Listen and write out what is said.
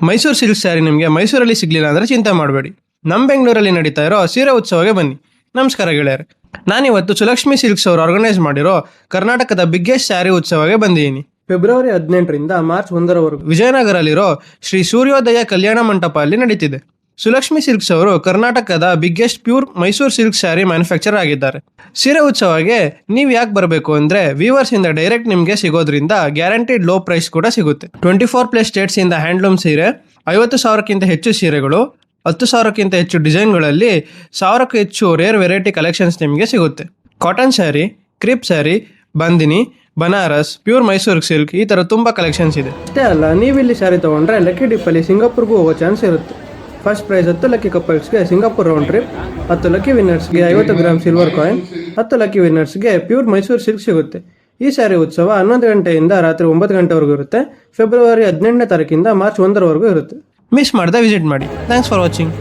Mysuru silk sari ನಿಮಗೆ ಮೈಸೂರಲ್ಲಿ ಸಿಗಲಿಲ್ಲ ಅಂದರೆ ಚಿಂತೆ ಮಾಡಬೇಡಿ, ನಮ್ಮ ಬೆಂಗಳೂರಲ್ಲಿ ನಡೀತಾ ಇರೋ ಸೀರೆ ಉತ್ಸವಕ್ಕೆ ಬನ್ನಿ. ನಮಸ್ಕಾರ ಗೆಳೆಯರೆ, ನಾನಿವತ್ತು ಸುಲಕ್ಷ್ಮಿ ಸಿಲ್ಕ್ಸ್ ಅವರು ಆರ್ಗನೈಸ್ ಮಾಡಿರೋ ಕರ್ನಾಟಕದ ಬಿಗ್ಗೆಸ್ಟ್ ಸ್ಯಾರಿ ಉತ್ಸವಕ್ಕೆ ಬಂದಿದ್ದೀನಿ. ಫೆಬ್ರವರಿ 18ರಿಂದ ಮಾರ್ಚ್ 1ರವರೆಗೂ ವಿಜಯನಗರಲ್ಲಿರೋ ಶ್ರೀ ಸೂರ್ಯೋದಯ ಕಲ್ಯಾಣ ಮಂಟಪ ಅಲ್ಲಿ ನಡೀತಿದೆ. ಸುಲಕ್ಷ್ಮಿ ಸಿಲ್ಕ್ಸ್ ಅವರು ಕರ್ನಾಟಕದ biggest pure Mysuru silk sari manufacture ಆಗಿದ್ದಾರೆ. ಸೀರೆ ಉತ್ಸವಕ್ಕೆ ನೀವು ಯಾಕೆ ಬರಬೇಕು ಅಂದರೆ ವೀವರ್ಸ್ ಇಂದ ಡೈರೆಕ್ಟ್ ನಿಮಗೆ ಸಿಗೋದ್ರಿಂದ ಗ್ಯಾರಂಟಿಡ್ ಲೋ ಪ್ರೈಸ್ ಕೂಡ ಸಿಗುತ್ತೆ. 24+ ಸ್ಟೇಟ್ಸ್ ಇಂದ ಹ್ಯಾಂಡ್ಲೂಮ್ ಸೀರೆ, 50,000ಕ್ಕಿಂತ ಹೆಚ್ಚು ಸೀರೆಗಳು, 10,000ಕ್ಕಿಂತ ಹೆಚ್ಚು ಡಿಸೈನ್ಗಳಲ್ಲಿ 1,000ಕ್ಕೂ ಹೆಚ್ಚು ರೇರ್ ವೆರೈಟಿ ಕಲೆಕ್ಷನ್ಸ್ ನಿಮಗೆ ಸಿಗುತ್ತೆ. ಕಾಟನ್ ಸ್ಯಾರಿ, ಕ್ರಿಪ್ ಸ್ಯಾರಿ, ಬಂದಿನಿ, ಬನಾರಸ್, ಪ್ಯೂರ್ ಮೈಸೂರು ಸಿಲ್ಕ್, ಈ ಥರ ತುಂಬ ಕಲೆಕ್ಷನ್ಸ್ ಇದೆ. ಅಷ್ಟೇ ಅಲ್ಲ, ನೀವಿಲ್ಲಿ ಸ್ಯಾರಿ ತೊಗೊಂಡ್ರೆ ಲಕ್ಕಿ ಡಿಪ್ಪಲ್ಲಿ ಸಿಂಗಾಪುರ್ಗೂ ಹೋಗೋ ಚಾನ್ಸ್ ಇರುತ್ತೆ. ಫಸ್ಟ್ ಪ್ರೈಸ್ 10 ಲಕ್ಕಿ ಕಪಲ್ಸ್ಗೆ ಸಿಂಗಾಪುರ್ ರೌಂಡ್ ಟ್ರಿಪ್, 10 ಲಕ್ಕಿ ವಿನ್ನರ್ಸ್ಗೆ 50 ಗ್ರಾಮ್ ಸಿಲ್ವರ್ ಕಾಯಿನ್, 10 ಲಕ್ಕಿ ವಿನ್ನರ್ಸ್ಗೆ ಪ್ಯೂರ್ ಮೈಸೂರು ಸಿಲ್ಕ್ ಸಿಗುತ್ತೆ. ಈ ಸ್ಯಾರಿ ಉತ್ಸವ 11 ಗಂಟೆಯಿಂದ ರಾತ್ರಿ 9 ಗಂಟೆವರೆಗೂ ಇರುತ್ತೆ. ಫೆಬ್ರವರಿ 18ನೇ ತಾರೀಕಿಂದ ಮಾರ್ಚ್ 1ರವರೆಗೂ ಇರುತ್ತೆ. ಮಿಸ್ ಮಾಡದೆ ವಿಸಿಟ್ ಮಾಡಿ. Thanks for watching.